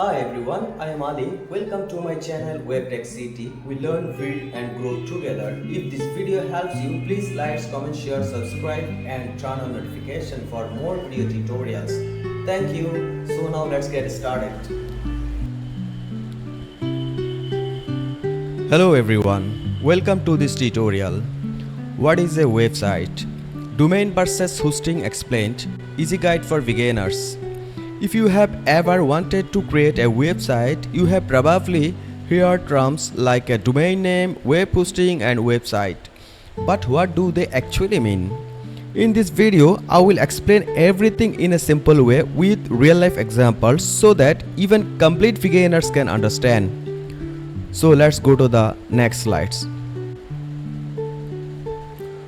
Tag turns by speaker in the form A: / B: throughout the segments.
A: Hi everyone, I am Ali. Welcome to my channel WebTech City. We learn, build and grow together. If this video helps you, please like, comment, share, subscribe and turn on notification for more video tutorials. Thank you. So now let's get started. Hello everyone. Welcome to this tutorial. What is a website? Domain versus hosting explained. Easy guide for beginners. If you have ever wanted to create a website, you have probably heard terms like a domain name, web hosting and website. But what do they actually mean? In this video, I will explain everything in a simple way with real life examples so that even complete beginners can understand. So let's go to the next slides.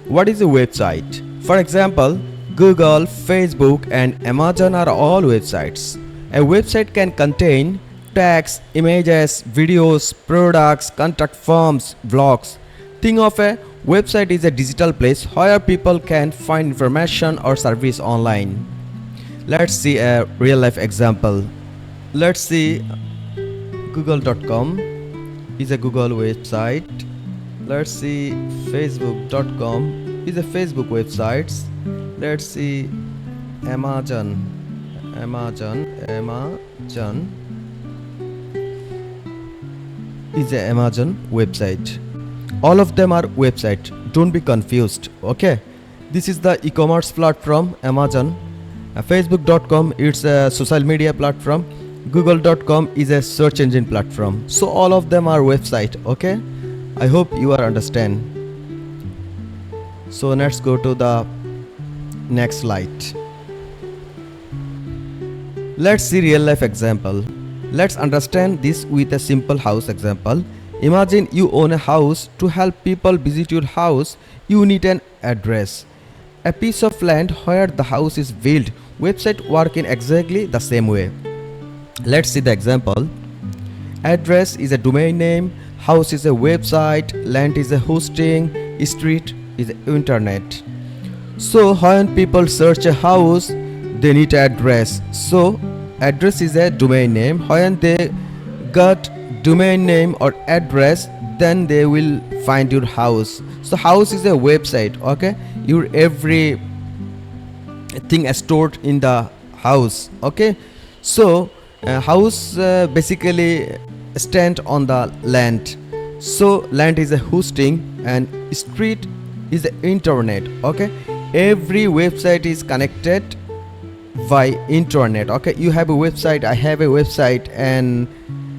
A: What is a website? For example, Google, Facebook and Amazon are all websites. A website can contain text, images, videos, products, contact forms, blogs. Think of a website is a digital place where people can find information or service online. Let's see a real life example. Let's see google.com is a Google website. Let's see facebook.com is a Facebook website. Let's see Amazon is a Amazon website. All of them are website. Don't be confused. Okay, this is the e-commerce platform Amazon. Facebook.com it's a social media platform. Google.com is a search engine platform. So all of them are website. Okay, I hope you are understand. So let's go to the next slide. Let's see real life example. Let's understand this with a simple house example. Imagine you own a house. To help people visit your house, you need an address, a piece of land where the house is built. Website work in exactly the same way. Let's see the example. Address is a domain name, house is a website, land is a hosting, street is internet. So when people search a house, they need address. So address is a domain name. When they got domain name or address, then they will find your house. So house is a website. Okay, your every thing is stored in the house. Okay, so house basically stand on the land. So land is a hosting and street is the internet. Okay, every website is connected by internet. Okay, you have a website, I have a website and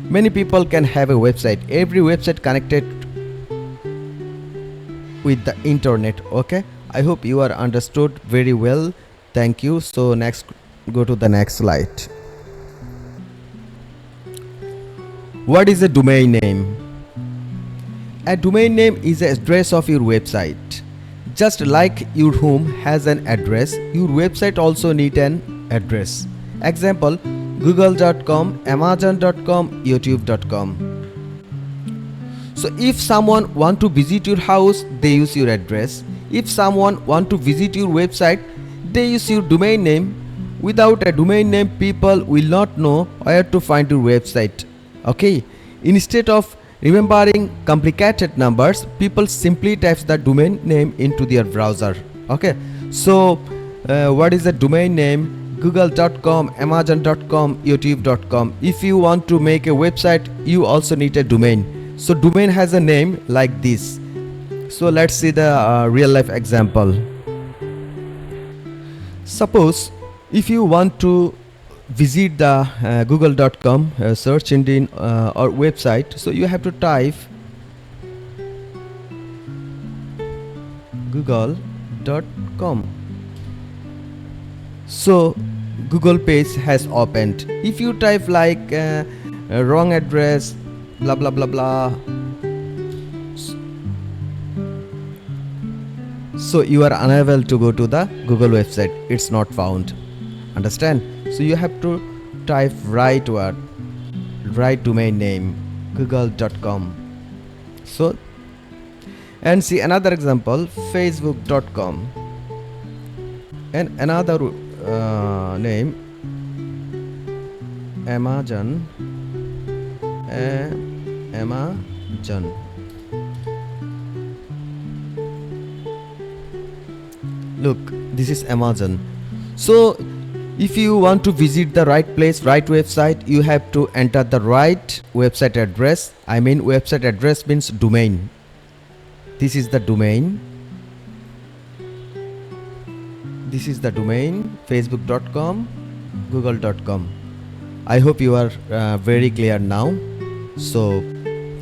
A: many people can have a website. Every website connected with the internet. Okay, I hope you are understood very well. Thank you. So next, go to the next slide. What is a domain name? A domain name is the address of your website. Just like your home has an address, your website also needs an address. Example, google.com, amazon.com, youtube.com. So if someone want to visit your house, they use your address. If someone want to visit your website, they use your domain name. Without a domain name, people will not know where to find your website. Okay, instead of remembering complicated numbers, people simply type the domain name into their browser. Okay, so what is the domain name? Google.com, Amazon.com, youtube.com. If you want to make a website, you also need a domain. So domain has a name like this. So let's see the real life example. Suppose if you want to visit the google.com search engine or website, so you have to type google.com. so Google page has opened. If you type like wrong address, blah blah blah blah, so you are unable to go to the Google website. It's not found. Understand? So you have to type right word, right domain name, google.com. So and see another example, facebook.com and another name Amazon. Amazon. Look, this is Amazon. So if you want to visit the right place, right website, you have to enter the right website address. I mean, website address means domain. This is the domain. This is the domain, facebook.com, google.com. I hope you are very clear now. So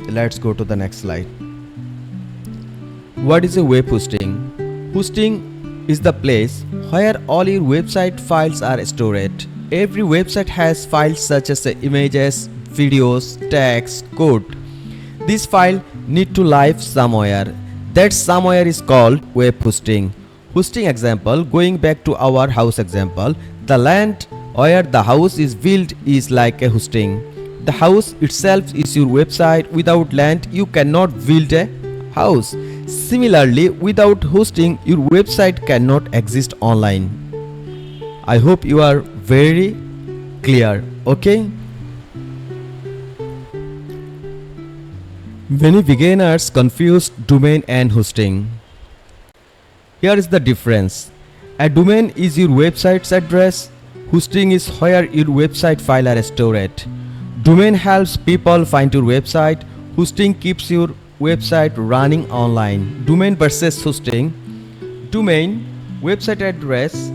A: let's go to the next slide. What is a web hosting? Hosting is the place where all your website files are stored. Every website has files such as images, videos, text, code. This file need to live somewhere. That somewhere is called web hosting. Hosting example, going back to our house example, the land where the house is built is like a hosting. The house itself is your website. Without land, you cannot build a house. Similarly, without hosting, your website cannot exist online. I hope you are very clear. Okay? Many beginners confuse domain and hosting. Here is the difference. A domain is your website's address. Hosting is where your website file are stored. Domain helps people find your website. Hosting keeps your website running online. Domain versus hosting. Domain, website address,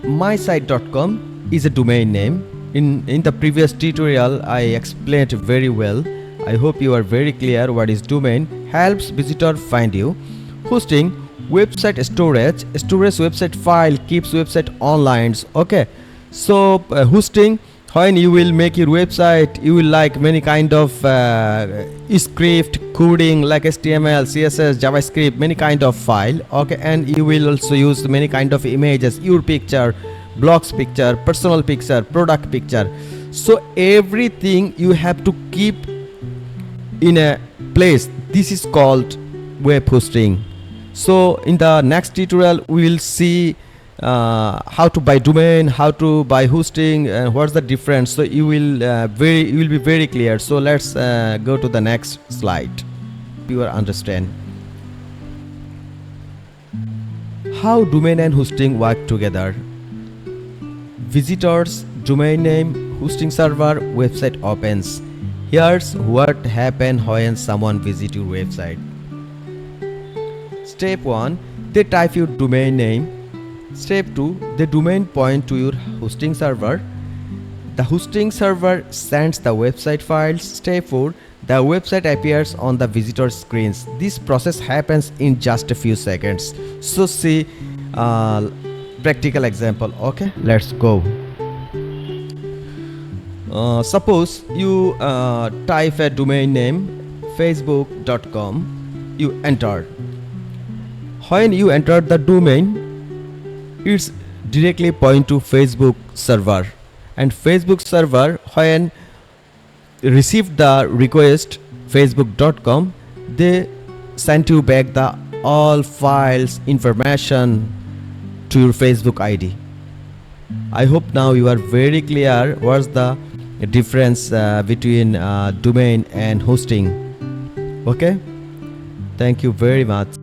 A: mysite.com is a domain name. In the previous tutorial, I explained very well. I hope you are very clear what is domain. Helps visitor find you. Hosting, website storage. Storage website file keeps website online. Okay. So hosting, when you will make your website, you will like many kind of script coding like HTML, CSS, JavaScript, many kind of file. Okay, and you will also use many kind of images, your picture, blogs picture, personal picture, product picture. So everything you have to keep in a place. This is called web hosting. So in the next tutorial we will see how to buy domain, how to buy hosting, and what's the difference. So you will be very clear. So let's go to the next slide. You will understand how domain and hosting work together. Visitors, domain name, hosting server, website opens. Here's what happens when someone visits your website. Step 1, they type your domain name. Step 2, the domain point to your hosting server. The hosting server sends the website files. Step 4, the website appears on the visitor screens. This process happens in just a few seconds. So see practical example. Okay, let's go. Suppose you type a domain name facebook.com. You enter. When you enter the domain, it's directly point to Facebook server, and Facebook server when received the request facebook.com, they send you back the all files information to your Facebook ID. I hope now you are very clear what's the difference between domain and hosting. Okay, thank you very much.